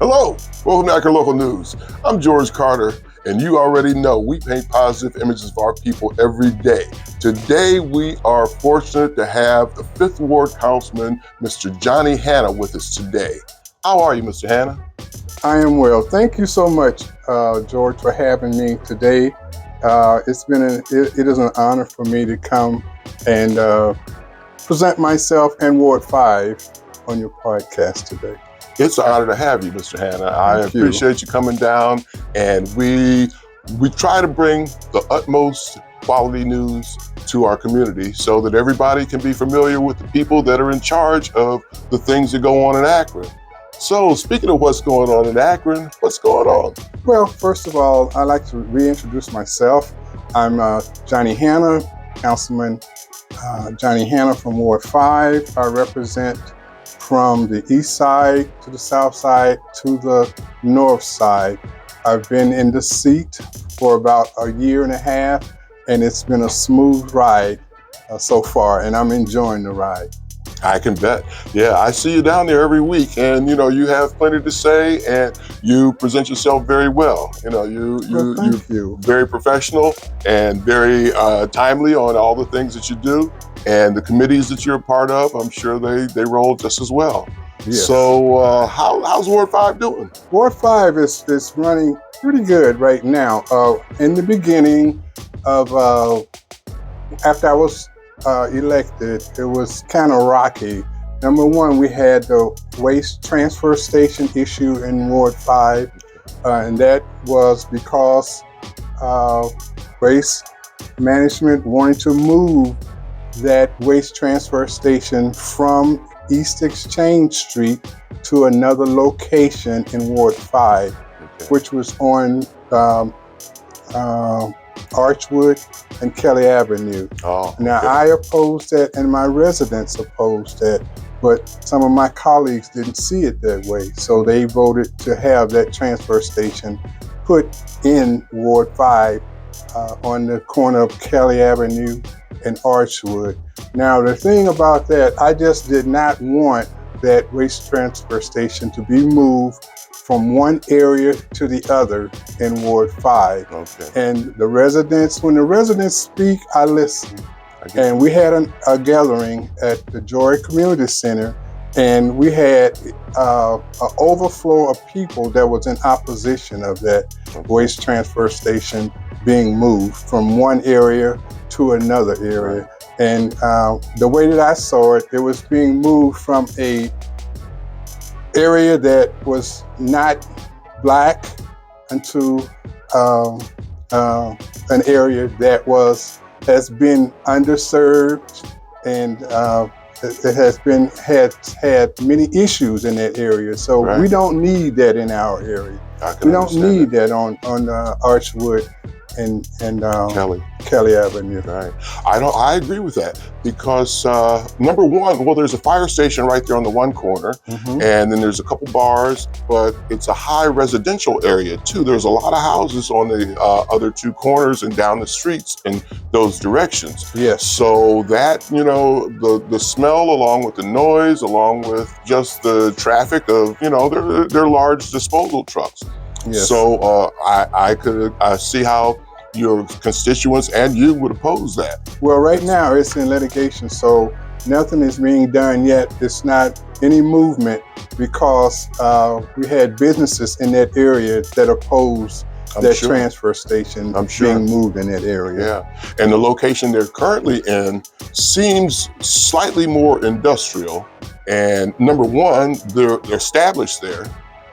Hello, welcome to Akron Local News. I'm George Carter, and you already know we paint positive images of our people every day. Today, we are fortunate to have the 5th Ward Councilman, Mr. Johnnie Hanna, with us today. How are you, Mr. Hanna? I am well. Thank you so much, George, for having me today. It is an honor for me to come and present myself and Ward 5 on your podcast today. It's an honor to have you, Mr. Hanna. I appreciate you coming down, and we try to bring the utmost quality news to our community so that everybody can be familiar with the people that are in charge of the things that go on in Akron. So, speaking of what's going on in Akron, what's going on? Well, first of all, I'd like to reintroduce myself. I'm Johnnie Hanna, Councilman Johnnie Hanna from Ward 5. I represent from the east side to the south side to the north side. I've been in the seat for about a year and a half, and it's been a smooth ride so far, and I'm enjoying the ride. I can bet. Yeah, I see you down there every week, and you have plenty to say, and you present yourself very well. You're very professional and very timely on all the things that you do, and the committees that you're a part of. I'm sure they roll just as well. Yes. So, how's Ward 5 doing? Ward 5 is running pretty good right now. In the beginning of after I was elected, it was kind of rocky. Number one, we had the waste transfer station issue in Ward 5, and that was because waste management wanted to move that waste transfer station from East Exchange Street to another location in Ward 5, which was on Archwood and Kelly Avenue. Now, I opposed that, and my residents opposed that, but some of my colleagues didn't see it that way, so they voted to have that transfer station put in Ward 5 on the corner of Kelly Avenue and Archwood. Now, the thing about that, I just did not want that waste transfer station to be moved from one area to the other in Ward 5. And the residents, when the residents speak, I listen. And we had a gathering at the Joy Community Center, and we had an overflow of people that was in opposition of that waste transfer station being moved from one area to another area. And the way that I saw it, it was being moved from a area that was not black into an area that has been underserved, and it has had many issues in that area. So we don't need that in our area. We don't need that on Archwood and Kelly Avenue. Right. I agree with that, because number one, well, there's a fire station right there on the one corner, and then there's a couple bars, but it's a high residential area too. There's a lot of houses on the other two corners and down the streets in those directions. Yes. So that, the smell, along with the noise, along with just the traffic of, they're large disposal trucks. Yes. So I could see how your constituents and you would oppose that. Well, right now it's in litigation, so nothing is being done yet. It's not any movement because we had businesses in that area that opposed that transfer station being moved in that area. Yeah, and the location they're currently in seems slightly more industrial. And number one, they're established there.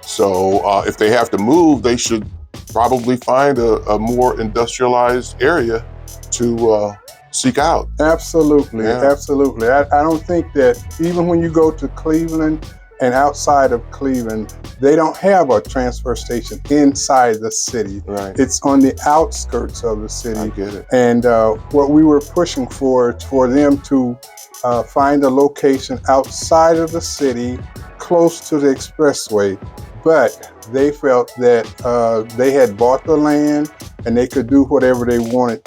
So if they have to move, they should probably find a more industrialized area to seek out. Absolutely, absolutely. I don't think that even when you go to Cleveland and outside of Cleveland, they don't have a transfer station inside the city. Right. It's on the outskirts of the city. I get it. And what we were pushing for is for them to find a location outside of the city, close to the expressway. But they felt that they had bought the land and they could do whatever they wanted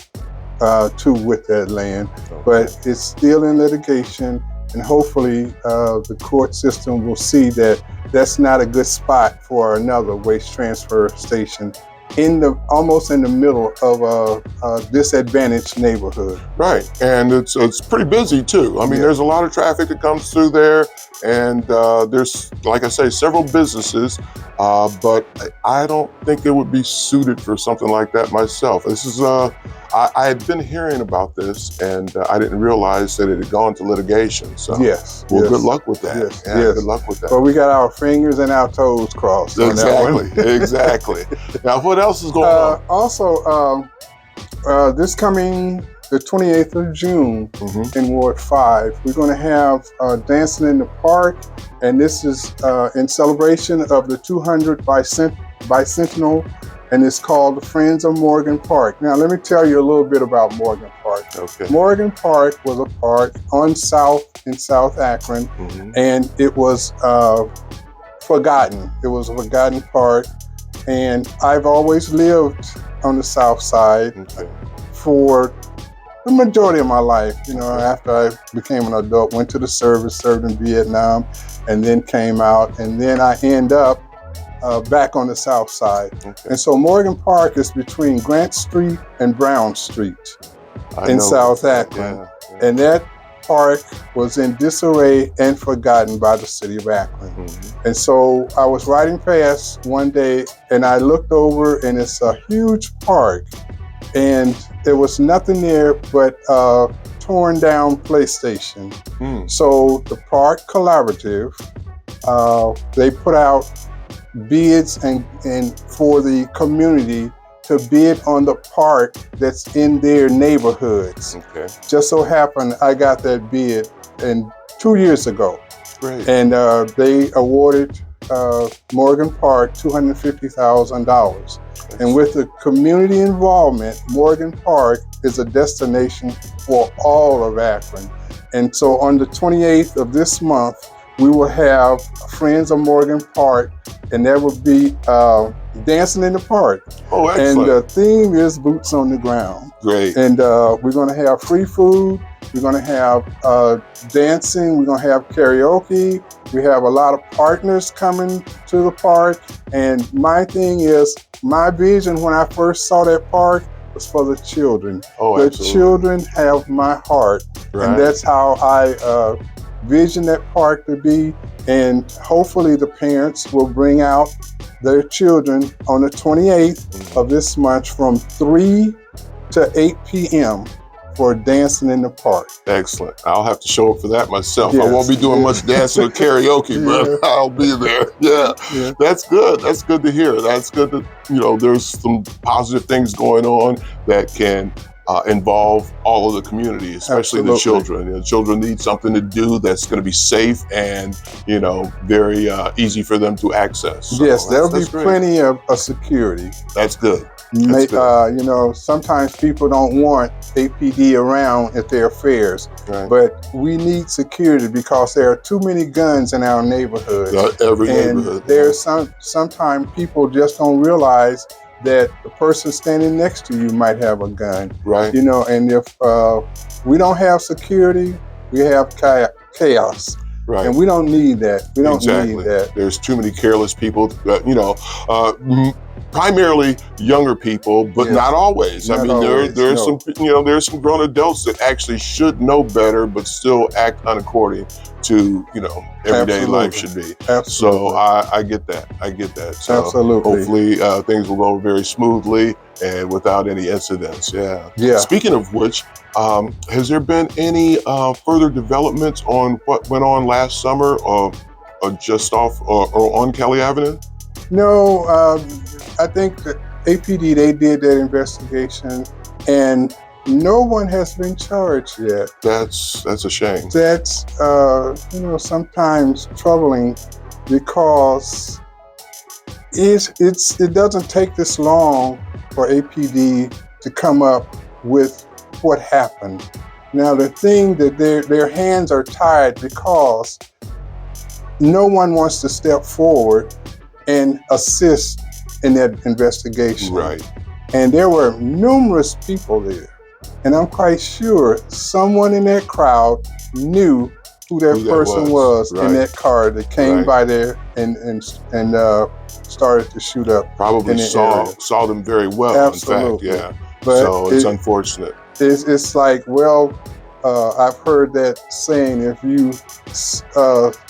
to with that land. But it's still in litigation, and hopefully the court system will see that that's not a good spot for another waste transfer station almost in the middle of a disadvantaged neighborhood. Right, and it's pretty busy too. I mean, there's a lot of traffic that comes through there, and there's, like I say, several businesses, but I don't think it would be suited for something like that myself. This is I had been hearing about this, and I didn't realize that it had gone to litigation. So, well, good luck with that. Yes, good luck with that. Well, we got our fingers and our toes crossed. Exactly, on that one. Exactly. Now, what else is going on? Also, this coming the 28th of June in Ward 5, we're going to have Dancing in the Park, and this is in celebration of the 200th bicentennial, and it's called the Friends of Morgan Park. Now, let me tell you a little bit about Morgan Park. Okay. Morgan Park was a park in South Akron, and it was forgotten. It was a forgotten park, and I've always lived on the South Side for the majority of my life. You know, after I became an adult, went to the service, served in Vietnam, and then came out, and then I end up back on the South Side. And so Morgan Park is between Grant Street and Brown Street in South Akron. And that park was in disarray and forgotten by the city of Akron. And so I was riding past one day, and I looked over, and it's a huge park, and there was nothing there but a torn down PlayStation. So the Park Collaborative, they put out bids and for the community to bid on the park that's in their neighborhoods. Just so happened I got that bid 2 years ago. Great. And they awarded Morgan Park $250,000. And with the community involvement, Morgan Park is a destination for all of Akron. And so on the 28th of this month, we will have Friends of Morgan Park, and that will be Dancing in the Park. Oh, excellent. And the theme is Boots on the Ground. Great. And we're going to have free food. We're going to have dancing. We're going to have karaoke. We have a lot of partners coming to the park. And my thing is, my vision when I first saw that park was for the children. Oh, the absolutely. children have my heart. And that's how I vision that park to be. And hopefully the parents will bring out their children on the 28th of this month from 3 to 8 p.m. for Dancing in the Park. Excellent. I'll have to show up for that myself. I won't be doing much dancing or karaoke, but I'll be there. That's good. That's good to hear. That's good that, there's some positive things going on that can involve all of the community, especially the children. The children need something to do that's going to be safe and, very easy for them to access. So there'll be plenty of security. That's good. Sometimes people don't want APD around at their fairs, but we need security because there are too many guns in our neighborhood. Every neighborhood. There's sometimes people just don't realize that the person standing next to you might have a gun. And if we don't have security, we have chaos. And we don't need that. We don't need that. There's too many careless people, primarily younger people, but not always. There's some grown adults that actually should know better, but still act unaccording to, everyday life should be. So I get that. So hopefully things will go very smoothly and without any incidents. Speaking of which, has there been any further developments on what went on last summer or just off or on Kelly Avenue? No, I think that APD, they did that investigation and no one has been charged yet. That's a shame. That's, sometimes troubling because it doesn't take this long for APD to come up with what happened. Now, the thing that their hands are tied because no one wants to step forward and assist in that investigation. And there were numerous people there. And I'm quite sure someone in that crowd knew who that person was right. in that car that came Right. by there and started to shoot up. Probably in the area. saw them very well. Absolutely. In fact, yeah. But So it's unfortunate. It's like, well, I've heard that saying: if you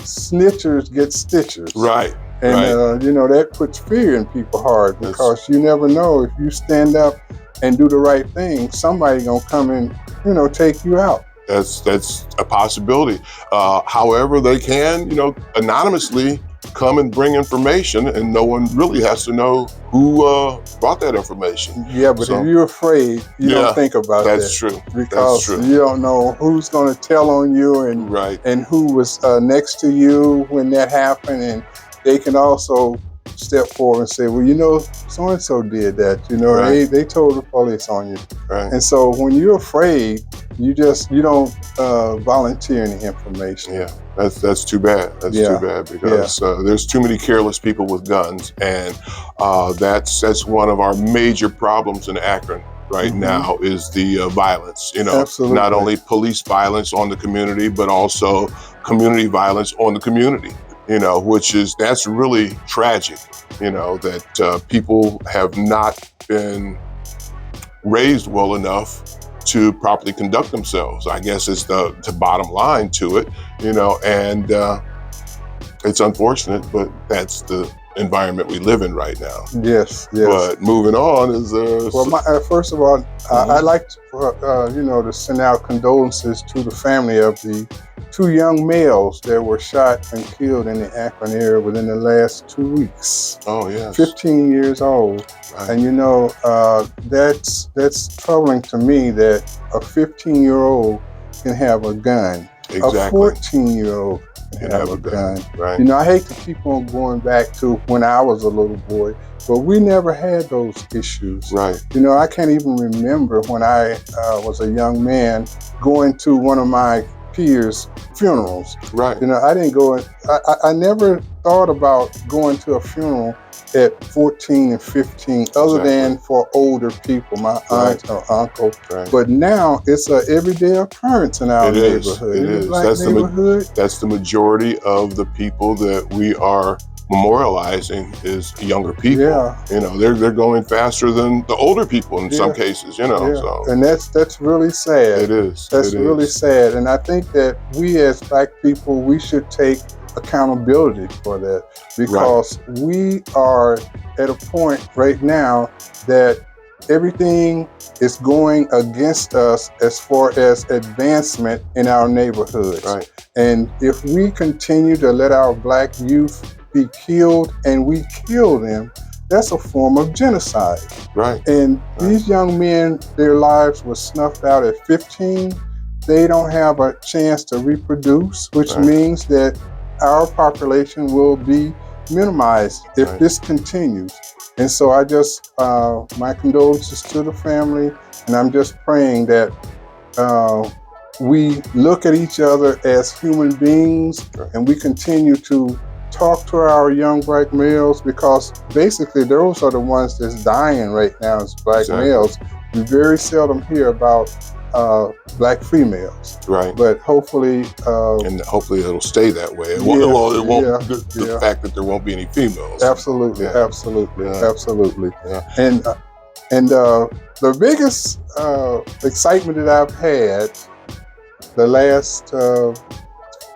snitchers get stitchers. Right. And right. you know, that puts fear in people's heart, because you never know, if you stand up and do the right thing, somebody gonna come and, you know, take you out. That's a possibility. However, they can, you know, anonymously come and bring information, and no one really has to know who brought that information. Yeah, but if you're afraid, you don't think about that. That's true. Because That's true. you don't know who's going to tell on you, and and who was next to you when that happened, and they can also step forward and say, well, you know, so and so did that. You know, they told the police on you. Right. And so when you're afraid, you don't volunteer any information. Yeah, that's too bad. That's too bad, because there's too many careless people with guns, and that's one of our major problems in Akron right now, is the violence. You know, not only police violence on the community, but also community violence on the community. You know, that's really tragic. You know, that people have not been raised well enough to properly conduct themselves. I guess it's the bottom line to it, you know, and it's unfortunate, but that's the environment we live in right now. Yes. But moving on is well, first of all, I'd like to, you know, to send out condolences to the family of the 2 young males that were shot and killed in the Akron area within the last 2 weeks. Oh, yes. 15 years old. Right. And you know, that's troubling to me, that a 15-year-old can have a gun. Exactly. A 14-year-old can have a gun. Right. You know, I hate to keep on going back to when I was a little boy, but we never had those issues. Right. You know, I can't even remember when I was a young man going to one of my peers' funerals. Right. You know, I didn't go. I never thought about going to a funeral at 14 and 15, other than for older people, my aunt or uncle. Right. But now it's an everyday occurrence in our neighborhood. It is. That's the majority of the people that we are memorializing is younger people. Yeah. You know, they're going faster than the older people in some cases, you know. So. And that's really sad. It is. That's really sad. And I think that we as Black people, we should take accountability for that, because we are at a point right now that everything is going against us as far as advancement in our neighborhoods. Right. And if we continue to let our Black youth be killed, and we kill them, that's a form of genocide. Right. And these young men, their lives were snuffed out at 15. They don't have a chance to reproduce, which means that our population will be minimized if this continues. And so I just, my condolences to the family, and I'm just praying that we look at each other as human beings, and we continue to talk to our young Black males, because basically those are the ones that's dying right now as Black males. We very seldom hear about Black females. Right. But hopefully, and hopefully it'll stay that way. It won't. The fact that there won't be any females. Absolutely. Yeah. Absolutely. Yeah. Absolutely. Yeah. And the biggest excitement that I've had the last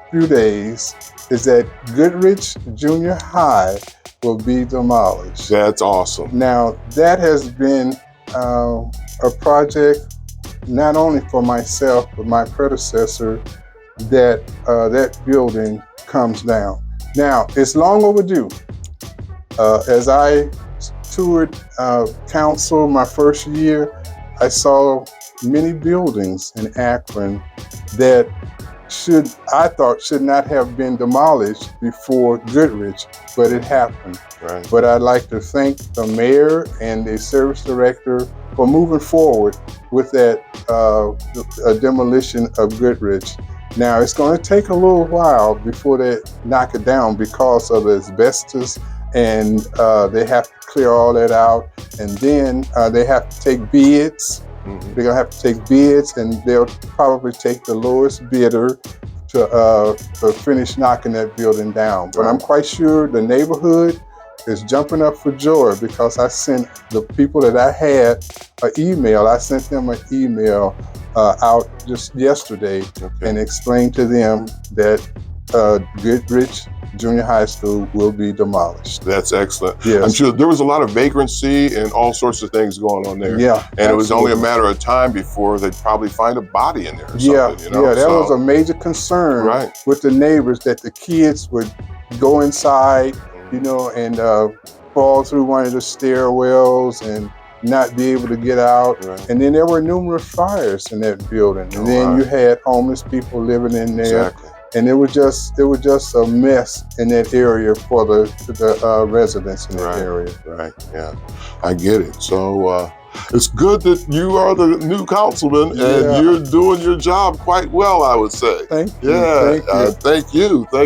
few days is that Goodrich Junior High will be demolished. That's awesome. Now, that has been a project not only for myself, but my predecessor, that that building comes down. Now, it's long overdue. As I toured council my first year, I saw many buildings in Akron that I thought should not have been demolished before Goodrich, but it happened. Right. But I'd like to thank the mayor and the service director for moving forward with that demolition of Goodrich. Now, it's going to take a little while before they knock it down because of the asbestos, and they have to clear all that out, and then they have to take bids. They're going to have to take bids, and they'll probably take the lowest bidder to finish knocking that building down. But I'm quite sure the neighborhood is jumping up for joy because I sent the people that I had an email. I sent them an email out just yesterday and explained to them that Goodrich Junior High School will be demolished. That's excellent. Yes. I'm sure there was a lot of vagrancy and all sorts of things going on there. Yeah, and it was only a matter of time before they'd probably find a body in there or something. That was a major concern with the neighbors, that the kids would go inside, and fall through one of the stairwells and not be able to get out. And then there were numerous fires in that building. And then you had homeless people living in there. And it was just a mess in that area for the residents in that area. Yeah, I get it. So it's good that you are the new councilman and you're doing your job quite well, I would say. Thank you. Thank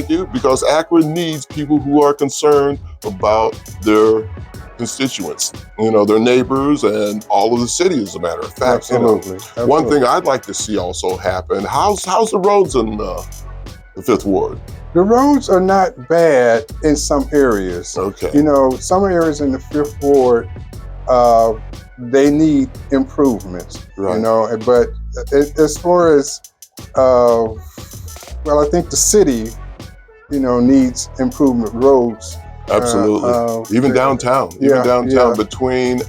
you, because Akron needs people who are concerned about their constituents, their neighbors, and all of the city, as a matter of fact. Absolutely. One thing I'd like to see also happen, how's the roads in the Fifth Ward? The roads are not bad in some areas. Okay. Some areas in the Fifth Ward, they need improvements. But as far as, I think the city, needs improvement roads. Absolutely. Even downtown. Between,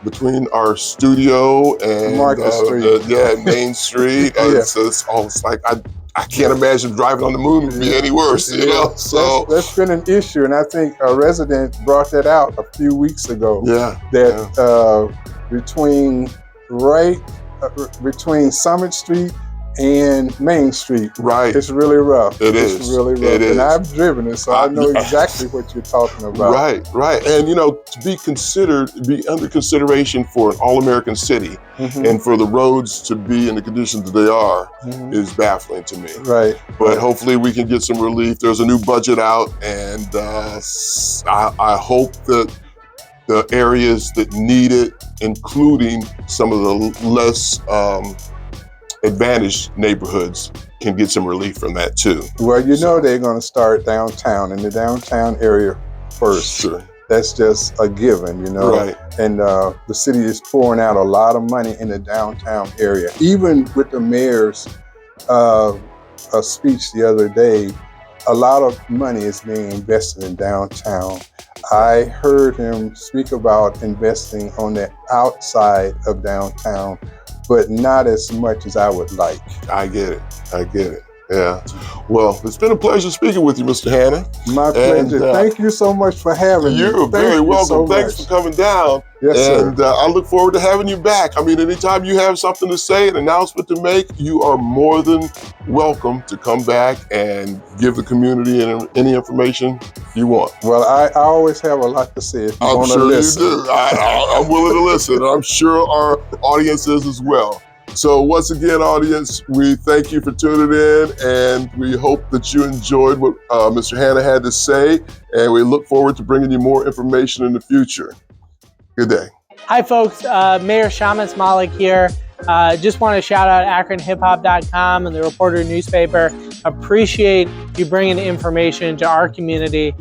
between our studio and Market Street. Main Street. It's almost like I can't imagine driving on the moon would be any worse, So that's been an issue, and I think a resident brought that out a few weeks ago. Between Summit Street and Main Street, it's really rough. It's really rough. And I've driven it, so I know exactly what you're talking about. Right. And to be under consideration for an all-American city, and for the roads to be in the conditions that they are, is baffling to me. But hopefully we can get some relief. There's a new budget out, and I hope that the areas that need it, including some of the less advantaged neighborhoods, can get some relief from that too. Well, they're going to start downtown, in the downtown area first. Sure. That's just a given, And the city is pouring out a lot of money in the downtown area. Even with the mayor's speech the other day, a lot of money is being invested in downtown. I heard him speak about investing on the outside of downtown, but not as much as I would like. I get it. Yeah. Well, it's been a pleasure speaking with you, Mr. Hanna. My pleasure. Thank you so much for having me. You're very welcome. Thanks for coming down. Yes, sir. And I look forward to having you back. I mean, anytime you have something to say, an announcement to make, you are more than welcome to come back and give the community any information you want. Well, I always have a lot to say if you want to listen. I'm sure you do. I'm willing to listen. I'm sure our audience is as well. So once again, audience, we thank you for tuning in, and we hope that you enjoyed what Mr. Hanna had to say, and we look forward to bringing you more information in the future. Good day. Hi, folks. Mayor Shamus Malik here. Just want to shout out AkronHipHop.com and the Reporter newspaper. Appreciate you bringing information to our community,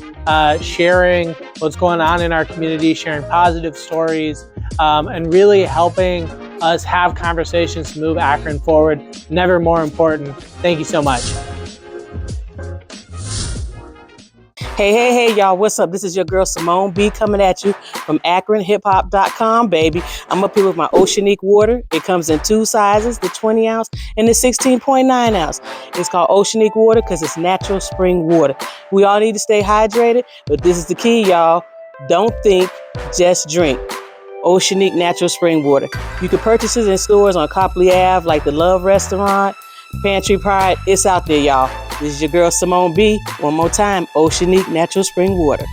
sharing what's going on in our community, sharing positive stories, and really helping us have conversations to move Akron forward. Never more important. Thank you so much. Hey, y'all, what's up? This is your girl, Simone B, coming at you from AkronHipHop.com, baby. I'm up here with my Oceanic water. It comes in 2 sizes, the 20 ounce and the 16.9 ounce. It's called Oceanic water because it's natural spring water. We all need to stay hydrated, but this is the key, y'all. Don't think, just drink. Oceanic natural spring water. You can purchase it in stores on Copley Ave, like the Love Restaurant, Pantry Pride. It's out there, y'all. This is your girl, Simone B. One more time, Oceanic natural spring water.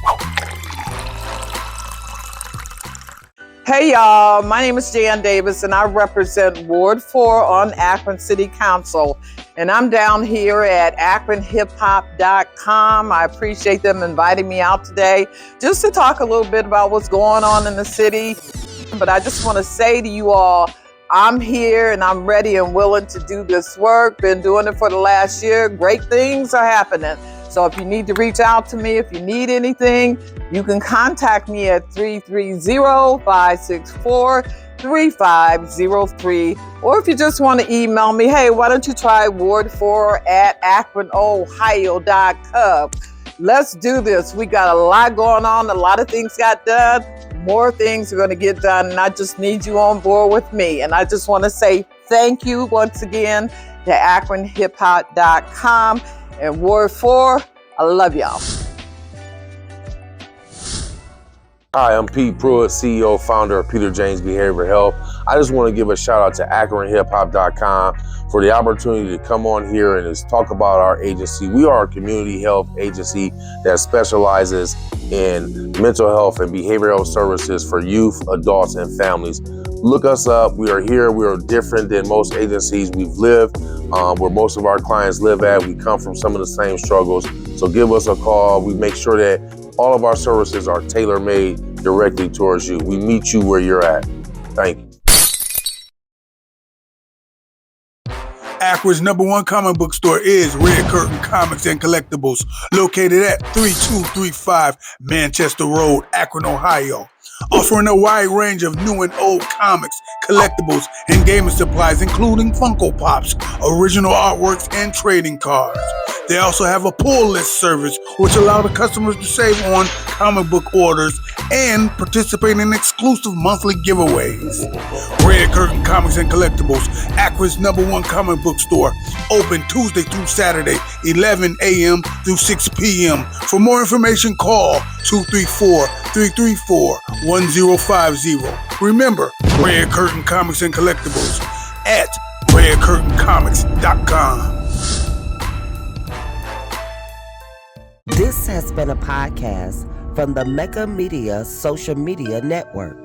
Hey y'all, my name is Jan Davis and I represent Ward 4 on Akron City Council. And I'm down here at AkronHipHop.com. I appreciate them inviting me out today just to talk a little bit about what's going on in the city. But I just want to say to you all, I'm here and I'm ready and willing to do this work. Been doing it for the last year. Great things are happening. So if you need to reach out to me, if you need anything, you can contact me at 330-564-3503. Or if you just want to email me, hey, why don't you try ward4@akronohio.com. Let's do this. We got a lot going on. A lot of things got done. More things are going to get done. And I just need you on board with me. And I just want to say thank you once again to akronhiphop.com. And Ward 4, I love y'all. Hi, I'm Pete Pruitt, CEO, founder of Peter James Behavioral Health. I just want to give a shout out to akronhiphop.com for the opportunity to come on here and just talk about our agency. We are a community health agency that specializes in mental health and behavioral health services for youth, adults, and families. Look us up. We are here. We are different than most agencies we've lived, where most of our clients live at. We come from some of the same struggles. So give us a call. We make sure that all of our services are tailor-made directly towards you. We meet you where you're at. Thank you. Akron's #1 comic book store is Red Curtain Comics and Collectibles, located at 3235 Manchester Road, Akron, Ohio. Offering a wide range of new and old comics, collectibles, and gaming supplies, including Funko Pops, original artworks, and trading cards. They also have a pull list service, which allows the customers to save on comic book orders and participate in exclusive monthly giveaways. Red Curtain Comics and Collectibles, Akron's #1 comic book store, open Tuesday through Saturday, 11 a.m. through 6 p.m. For more information, call 234-334-1050. Remember, Red Curtain Comics and Collectibles at redcurtaincomics.com. This has been a podcast from the Mecca Media Social Media Network.